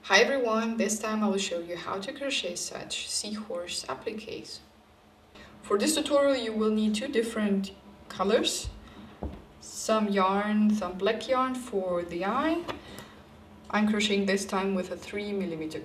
Hi everyone, this time I will show you how to crochet such seahorse appliques. For this tutorial you will need two different colors, some yarn, some black yarn for the eye. I'm crocheting this time with a 3mm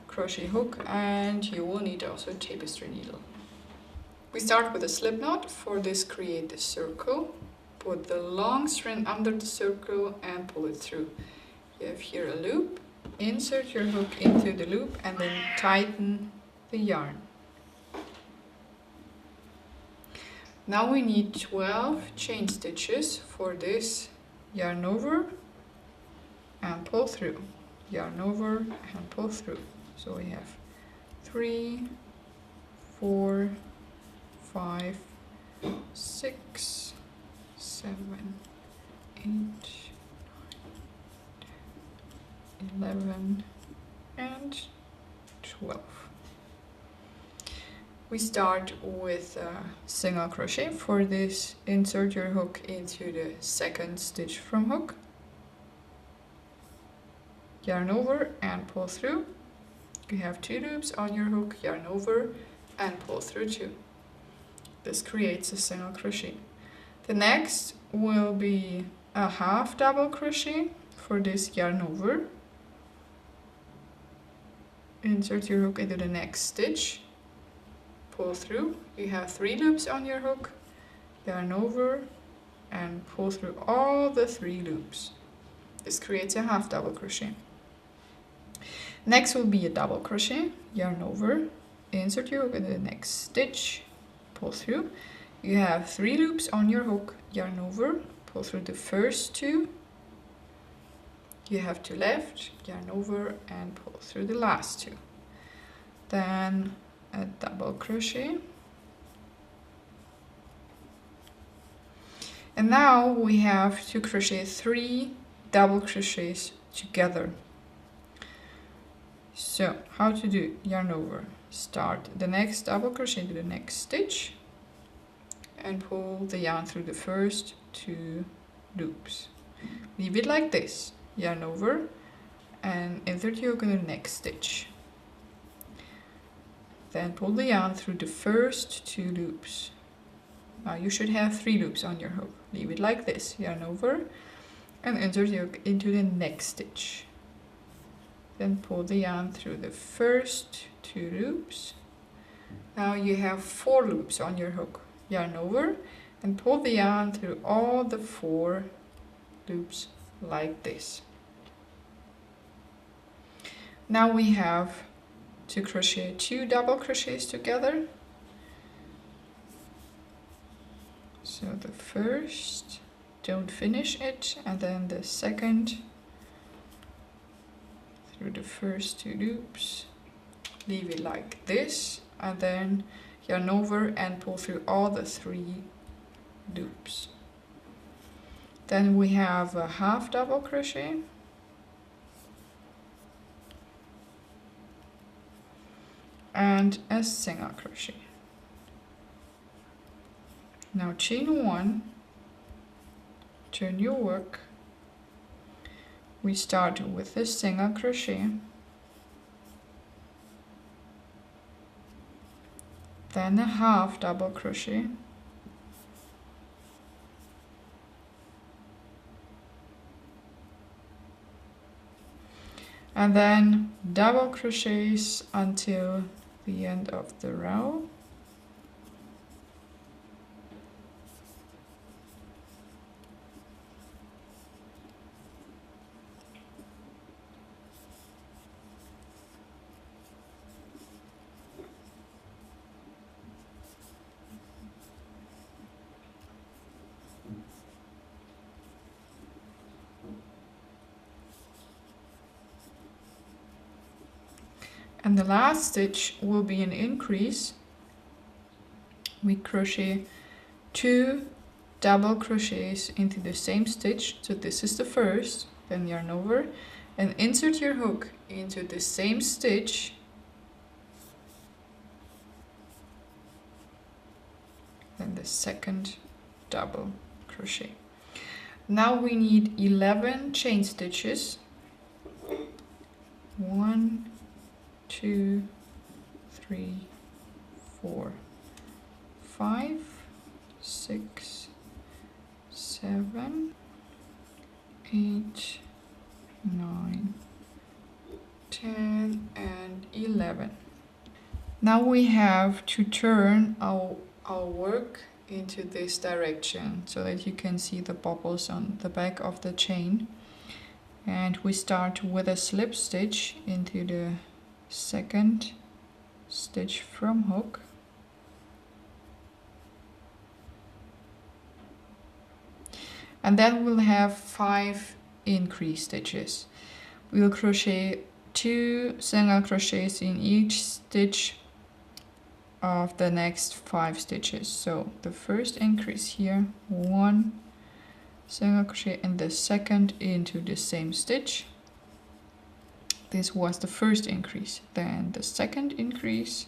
crochet hook, and you will need also a tapestry needle. We start with a slip knot. For this, create the circle, put the long strand under the circle and pull it through. You have here a loop. Insert your hook into the loop and then tighten the yarn. Now we need 12 chain stitches. For this, yarn over and pull through, yarn over and pull through. So we have 3, 4, 5, 6, 7, 8, 11 and 12. We start with a single crochet. For this, insert your hook into the second stitch from hook, yarn over and pull through. You have 2 loops on your hook, yarn over and pull through 2. This creates a single crochet. The next will be a half double crochet. For this, yarn over, insert your hook into the next stitch, pull through. You have 3 loops on your hook, yarn over and pull through all the 3 loops. This creates a half double crochet. Next will be a double crochet, yarn over, insert your hook into the next stitch, pull through. You have 3 loops on your hook, yarn over, pull through the first 2. You have 2 left, yarn over and pull through the last 2. Then a double crochet. And now we have to crochet 3 double crochets together. So how to do? Yarn over, start the next double crochet into the next stitch and pull the yarn through the first 2 loops. Leave it like this. Yarn over and insert your hook in the next stitch. Then pull the yarn through the first 2 loops. Now you should have 3 loops on your hook. Leave it like this. Yarn over and insert your hook into the next stitch. Then pull the yarn through the first 2 loops. Now you have 4 loops on your hook. Yarn over and pull the yarn through all the 4 loops like this. Now we have to crochet 2 double crochets together. So the first, don't finish it, and then the second through the first 2 loops. Leave it like this, and then yarn over and pull through all the 3 loops. Then we have a half double crochet. And a single crochet. Now chain 1, turn your work. We start with a single crochet, then a half double crochet, and then double crochets until the end of the row. And the last stitch will be an increase. We crochet 2 double crochets into the same stitch. So this is the first, then yarn over and insert your hook into the same stitch. Then the second double crochet. Now we need 11 chain stitches. 1, 2, 3, 4, 5, 6, 7, 8, 9, 10, and 11. Now we have to turn our work into this direction so that you can see the bubbles on the back of the chain. And we start with a slip stitch into the second stitch from hook. And then we'll have 5 increase stitches. We'll crochet 2 single crochets in each stitch of the next 5 stitches. So the first increase here, 1 single crochet, and the second into the same stitch. This was the first increase. Then the second increase,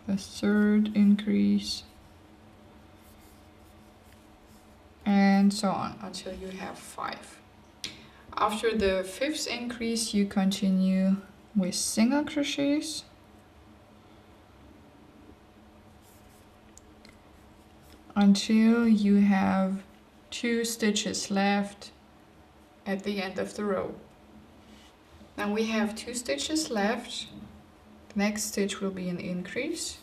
the third increase, and so on until you have 5. After the 5th increase, you continue with single crochets until you have 2 stitches left at the end of the row. Now we have 2 stitches left. The next stitch will be an increase,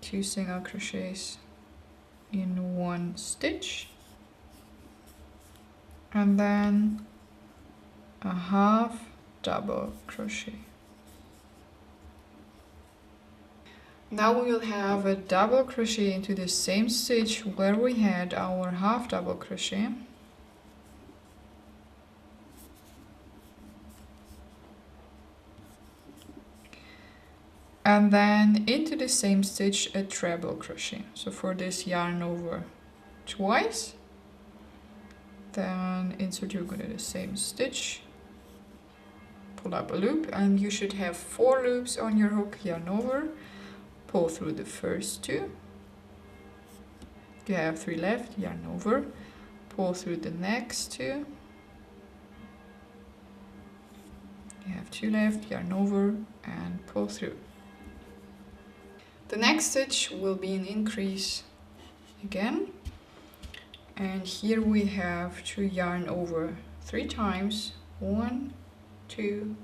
2 single crochets in 1 stitch, and then a half double crochet. Now we will have a double crochet into the same stitch where we had our half double crochet. And then into the same stitch a treble crochet. So for this, yarn over twice, then insert your hook into the same stitch, pull up a loop, and you should have 4 loops on your hook. Yarn over, pull through the first 2, you have 3 left, yarn over, pull through the next 2, you have 2 left, yarn over, and pull through. The next stitch will be an increase again, and here we have to yarn over 3 times, 1, 2,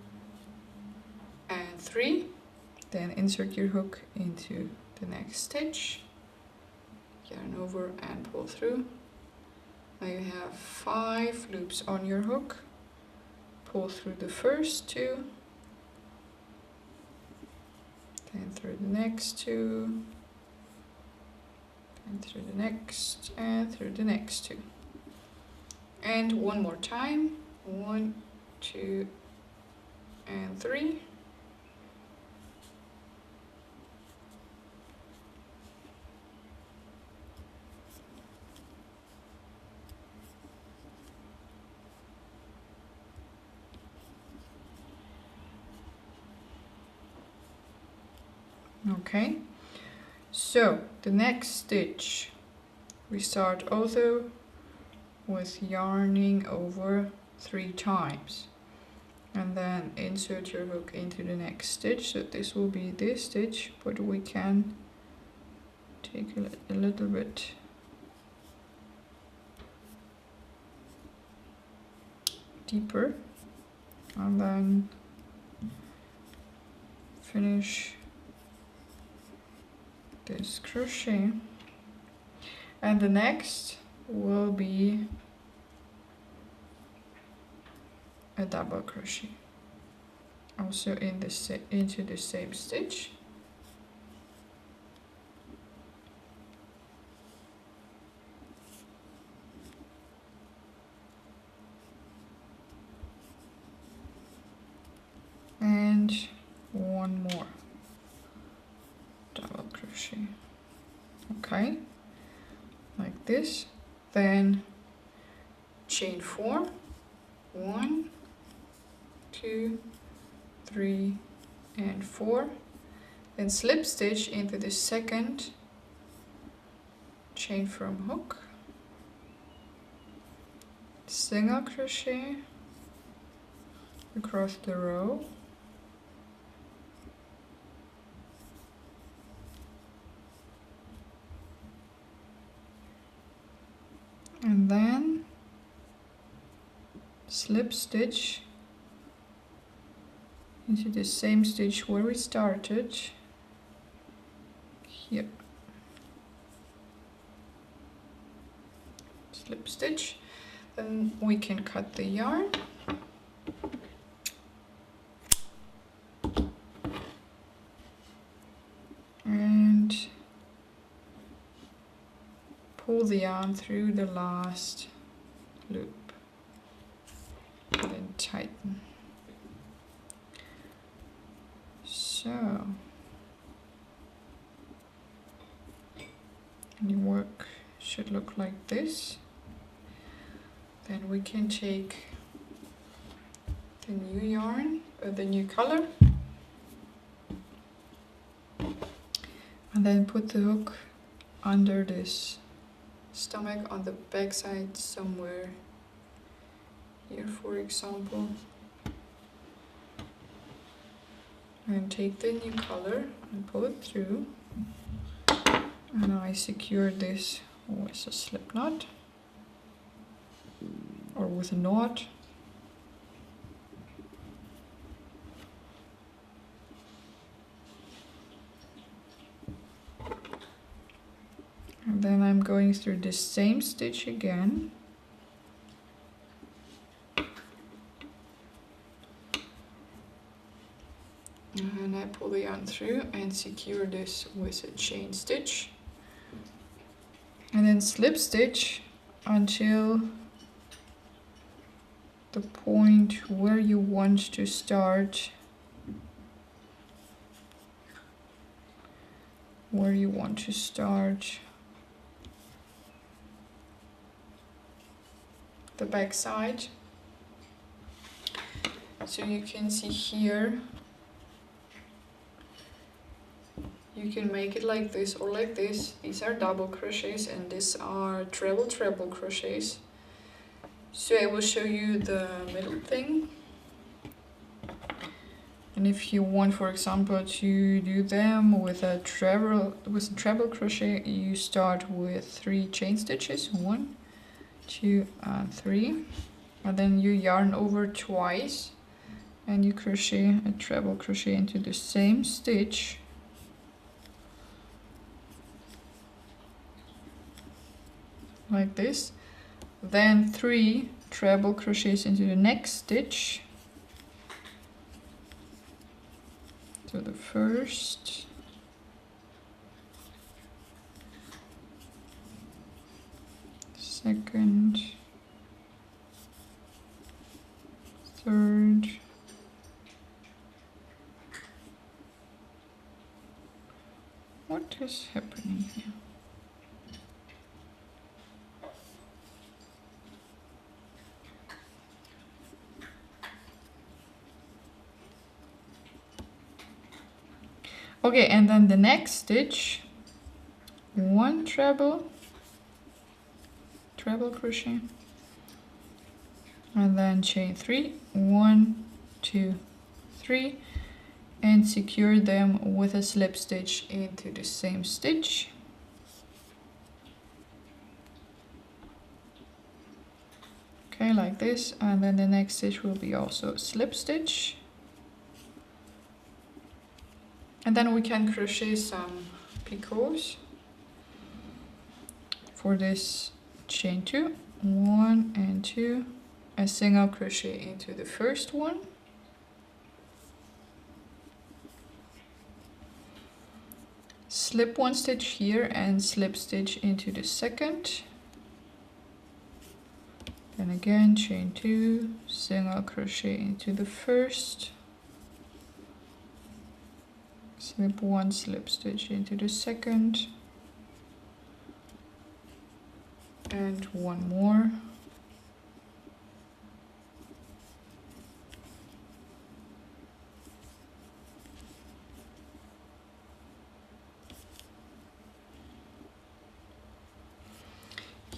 and 3. Then insert your hook into the next stitch, yarn over and pull through. Now you have 5 loops on your hook, pull through the first 2, then through the next 2, and through the next, and through the next 2. And one more time, 1, 2, and 3. Okay, so the next stitch we start also with yarning over 3 times, and then insert your hook into the next stitch. So this will be this stitch, but we can take a little bit deeper, and then finish this crochet, and the next will be a double crochet also in the into the same stitch, and one more double crochet. Okay, like this. Then chain 4, 1, 2, 3, and 4, Then slip stitch into the second chain from hook, single crochet across the row, and then slip stitch into the same stitch where we started here. Slip stitch, then we can cut the yarn. And pull the yarn through the last loop and then tighten. So your work should look like this. Then we can take the new yarn, the new color, and then put the hook under this stomach on the back side somewhere here, for example. And take the new color and pull it through. And I secure this with a slip knot or with a knot. And then I'm going through the same stitch again. And I pull the yarn through and secure this with a chain stitch. And then slip stitch until the point where you want to start. The back side. So you can see here, you can make it like this or like this. These are double crochets and these are treble crochets. So I will show you the middle thing. And if you want, for example, to do them with a treble crochet, you start with 3 chain stitches, 1, 2, and 3, and then you yarn over twice, and you crochet a treble crochet into the same stitch. Like this. Then 3 treble crochets into the next stitch. So the first, second, third, what is happening here? Okay, and then the next stitch, 1 treble crochet, and then chain 3, 1, 2, 3, and secure them with a slip stitch into the same stitch. Okay, like this, and then the next stitch will be also a slip stitch. And then we can crochet some picots. For this, chain 2, 1 and 2, a single crochet into the first one, slip 1 stitch here and slip stitch into the second, then again chain 2, single crochet into the first, slip 1 slip stitch into the second, and 1 more,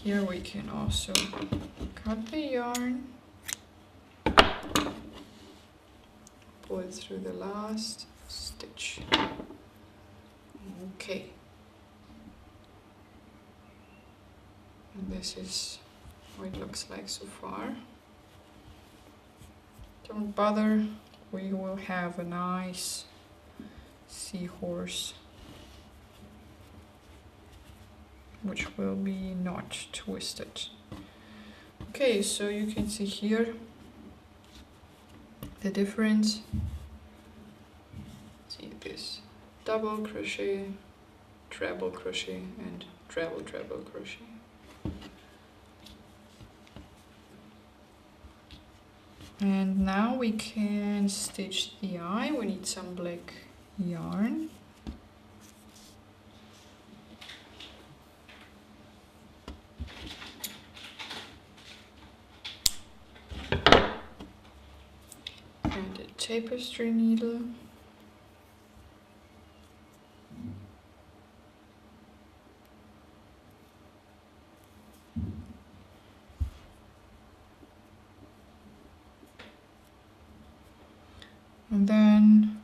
Here we can also cut the yarn, pull it through the last stitch. Okay. And this is what it looks like so far. Don't bother, we will have a nice seahorse, which will be not twisted. Okay, so you can see here the difference. See this double crochet, treble crochet, and treble crochet. And now we can stitch the eye. We need some black yarn. And a tapestry needle. And then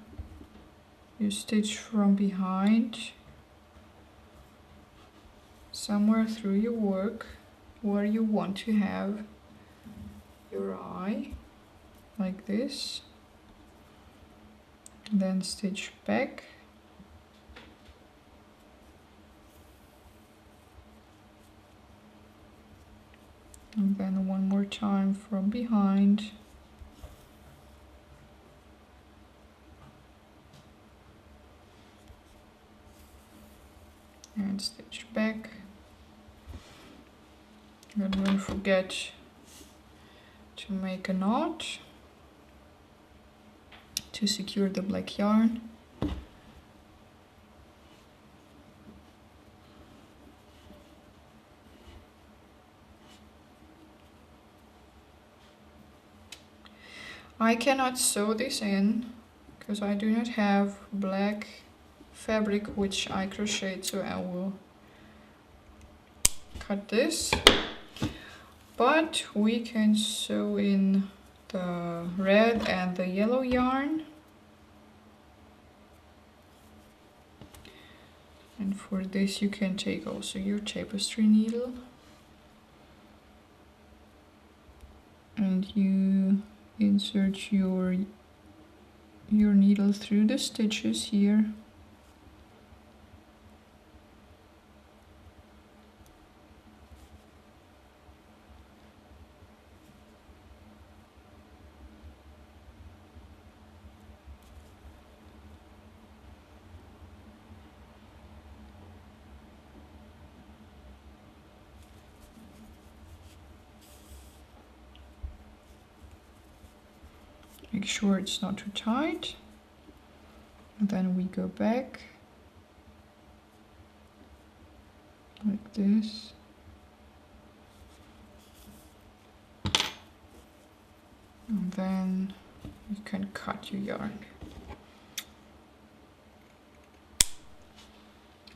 you stitch from behind somewhere through your work where you want to have your eye, like this. And then stitch back. And then one more time from behind. And stitch back. And don't forget to make a knot to secure the black yarn. I cannot sew this in because I do not have black fabric which I crocheted, so I will cut this. But we can sew in the red and the yellow yarn. And for this you can take also your tapestry needle. And you insert your needle through the stitches here. Make sure it's not too tight. And then we go back like this. And then you can cut your yarn.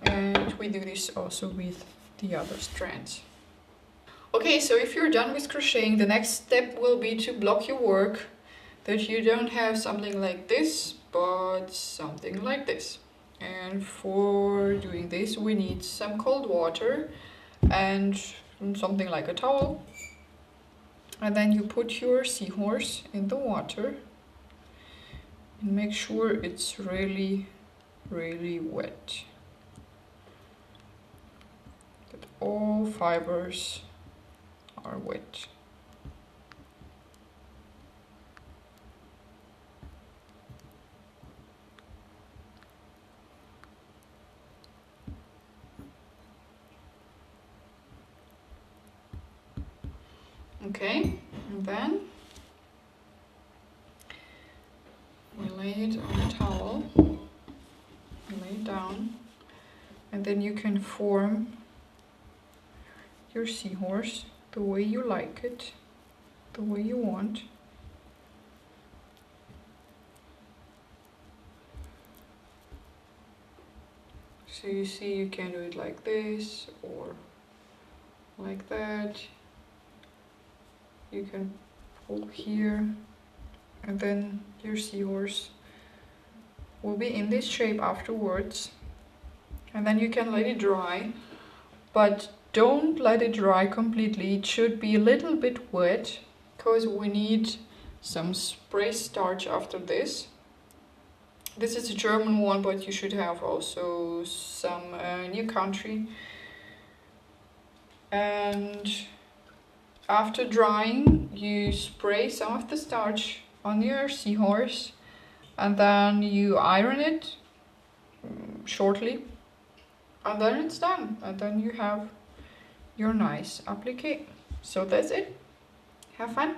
And we do this also with the other strands. Okay, so if you're done with crocheting, the next step will be to block your work, that you don't have something like this, but something like this. And for doing this, we need some cold water and something like a towel. And then you put your seahorse in the water and make sure it's really, really wet. That all fibers are wet. Okay, and then we lay it on a towel, lay it down, and then you can form your seahorse the way you like it, the way you want. So you see, you can do it like this or like that. You can pull here, and then your seahorse will be in this shape afterwards. And then you can let it dry, but don't let it dry completely. It should be a little bit wet, because we need some spray starch after this. This is a German one, but you should have also some New Country. And after drying, you spray some of the starch on your seahorse, and then you iron it shortly, and then it's done, and then you have your nice applique. So that's it. Have fun.